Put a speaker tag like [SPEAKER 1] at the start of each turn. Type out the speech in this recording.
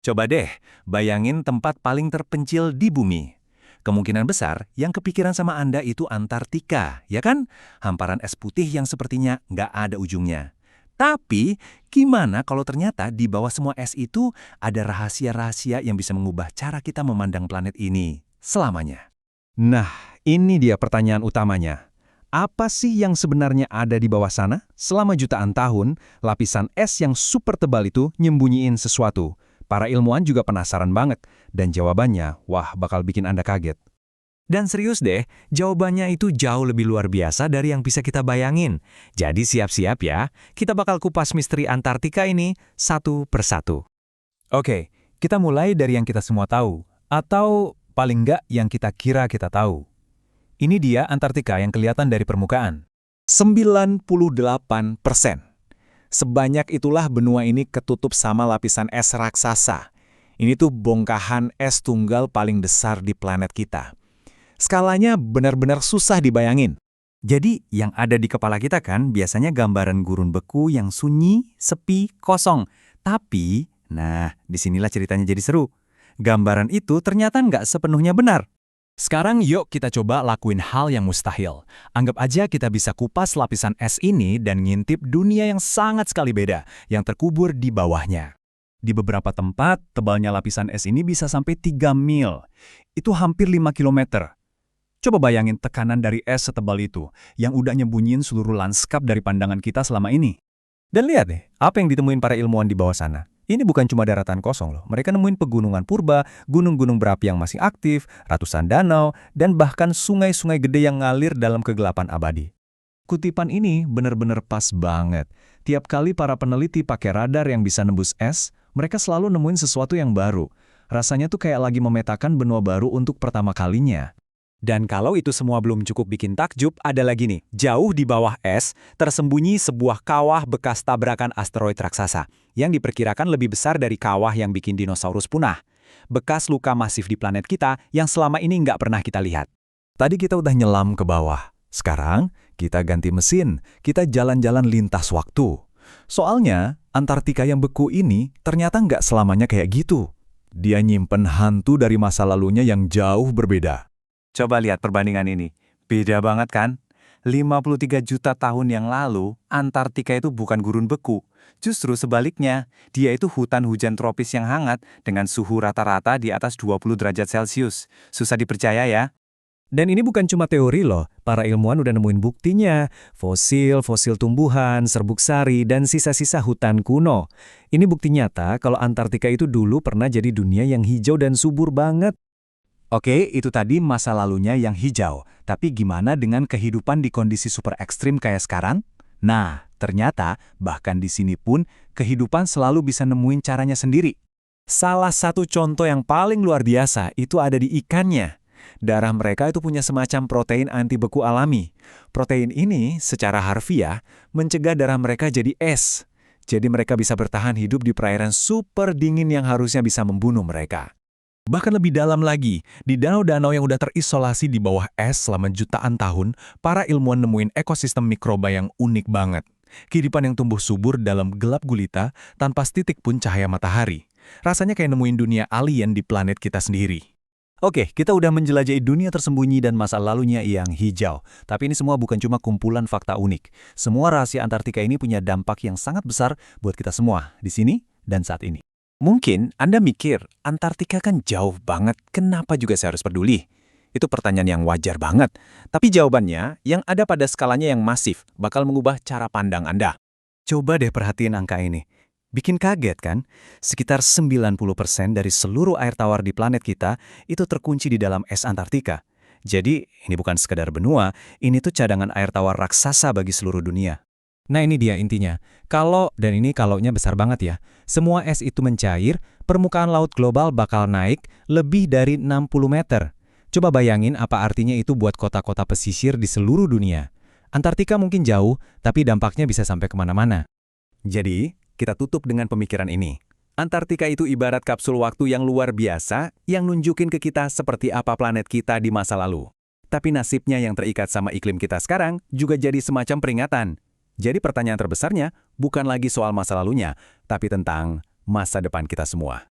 [SPEAKER 1] Coba deh, bayangin tempat paling terpencil di bumi. Kemungkinan besar yang kepikiran sama Anda itu Antartika, ya kan? Hamparan es putih yang sepertinya nggak ada ujungnya. Tapi, gimana kalau ternyata di bawah semua es itu ada rahasia-rahasia yang bisa mengubah cara kita memandang planet ini selamanya?
[SPEAKER 2] Nah, ini dia pertanyaan utamanya. Apa sih yang sebenarnya ada di bawah sana? Selama jutaan tahun, lapisan es yang super tebal itu nyembunyiin sesuatu. Para ilmuwan juga penasaran banget, dan jawabannya, wah bakal bikin Anda kaget.
[SPEAKER 1] Dan serius deh, jawabannya itu jauh lebih luar biasa dari yang bisa kita bayangin. Jadi siap-siap ya, kita bakal kupas misteri Antartika ini satu persatu.
[SPEAKER 2] Oke, kita mulai dari yang kita semua tahu, atau paling nggak yang kita kira kita tahu. Ini dia Antartika yang kelihatan dari permukaan. 98%. Sebanyak itulah benua ini ketutup sama lapisan es raksasa. Ini tuh bongkahan es tunggal paling besar di planet kita. Skalanya benar-benar susah dibayangin.
[SPEAKER 1] Jadi yang ada di kepala kita kan biasanya gambaran gurun beku yang sunyi, sepi, kosong. Tapi, nah disinilah ceritanya jadi seru. Gambaran itu ternyata nggak sepenuhnya benar.
[SPEAKER 2] Sekarang yuk kita coba lakuin hal yang mustahil. Anggap aja kita bisa kupas lapisan es ini dan ngintip dunia yang sangat sekali beda, yang terkubur di bawahnya. Di beberapa tempat, tebalnya lapisan es ini bisa sampai 3 mil. Itu hampir 5 kilometer. Coba bayangin tekanan dari es setebal itu, yang udah nyembunyiin seluruh lanskap dari pandangan kita selama ini. Dan lihat deh, apa yang ditemuin para ilmuwan di bawah sana. Ini bukan cuma daratan kosong loh. Mereka nemuin pegunungan purba, gunung-gunung berapi yang masih aktif, ratusan danau, dan bahkan sungai-sungai gede yang ngalir dalam kegelapan abadi. Kutipan ini benar-benar pas banget. Tiap kali para peneliti pakai radar yang bisa nembus es, mereka selalu nemuin sesuatu yang baru. Rasanya tuh kayak lagi memetakan benua baru untuk pertama kalinya.
[SPEAKER 1] Dan kalau itu semua belum cukup bikin takjub, ada lagi nih. Jauh di bawah es, tersembunyi sebuah kawah bekas tabrakan asteroid raksasa, yang diperkirakan lebih besar dari kawah yang bikin dinosaurus punah. Bekas luka masif di planet kita yang selama ini nggak pernah kita lihat.
[SPEAKER 2] Tadi kita udah nyelam ke bawah. Sekarang, kita ganti mesin. Kita jalan-jalan lintas waktu. Soalnya, Antartika yang beku ini ternyata nggak selamanya kayak gitu. Dia nyimpen hantu dari masa lalunya yang jauh berbeda.
[SPEAKER 1] Coba lihat perbandingan ini. Beda banget kan? 53 juta tahun yang lalu, Antartika itu bukan gurun beku. Justru sebaliknya, dia itu hutan hujan tropis yang hangat dengan suhu rata-rata di atas 20 derajat Celcius. Susah dipercaya ya?
[SPEAKER 2] Dan ini bukan cuma teori loh, para ilmuwan udah nemuin buktinya. Fosil tumbuhan, serbuk sari, dan sisa-sisa hutan kuno. Ini bukti nyata kalau Antartika itu dulu pernah jadi dunia yang hijau dan subur banget.
[SPEAKER 1] Oke, itu tadi masa lalunya yang hijau. Tapi gimana dengan kehidupan di kondisi super ekstrim kayak sekarang? Nah, ternyata bahkan di sini pun kehidupan selalu bisa nemuin caranya sendiri. Salah satu contoh yang paling luar biasa itu ada di ikannya. Darah mereka itu punya semacam protein anti beku alami. Protein ini secara harfiah mencegah darah mereka jadi es. Jadi mereka bisa bertahan hidup di perairan super dingin yang harusnya bisa membunuh mereka.
[SPEAKER 2] Bahkan lebih dalam lagi, di danau-danau yang udah terisolasi di bawah es selama jutaan tahun, para ilmuwan nemuin ekosistem mikroba yang unik banget. Kehidupan yang tumbuh subur dalam gelap gulita tanpa setitik pun cahaya matahari. Rasanya kayak nemuin dunia alien di planet kita sendiri.
[SPEAKER 1] Oke, kita udah menjelajahi dunia tersembunyi dan masa lalunya yang hijau. Tapi ini semua bukan cuma kumpulan fakta unik. Semua rahasia Antartika ini punya dampak yang sangat besar buat kita semua di sini dan saat ini. Mungkin Anda mikir, Antartika kan jauh banget, kenapa juga saya harus peduli? Itu pertanyaan yang wajar banget. Tapi jawabannya, yang ada pada skalanya yang masif, bakal mengubah cara pandang Anda. Coba deh perhatiin angka ini. Bikin kaget kan? Sekitar 90% dari seluruh air tawar di planet kita itu terkunci di dalam es Antartika. Jadi, ini bukan sekadar benua, ini tuh cadangan air tawar raksasa bagi seluruh dunia.
[SPEAKER 2] Nah ini dia intinya. Dan ini kalaunya besar banget ya. Semua es itu mencair, permukaan laut global bakal naik lebih dari 60 meter. Coba bayangin apa artinya itu buat kota-kota pesisir di seluruh dunia. Antartika mungkin jauh, tapi dampaknya bisa sampai kemana-mana.
[SPEAKER 1] Jadi, kita tutup dengan pemikiran ini. Antartika itu ibarat kapsul waktu yang luar biasa yang nunjukin ke kita seperti apa planet kita di masa lalu. Tapi nasibnya yang terikat sama iklim kita sekarang juga jadi semacam peringatan. Jadi pertanyaan terbesarnya bukan lagi soal masa lalunya, tapi tentang masa depan kita semua.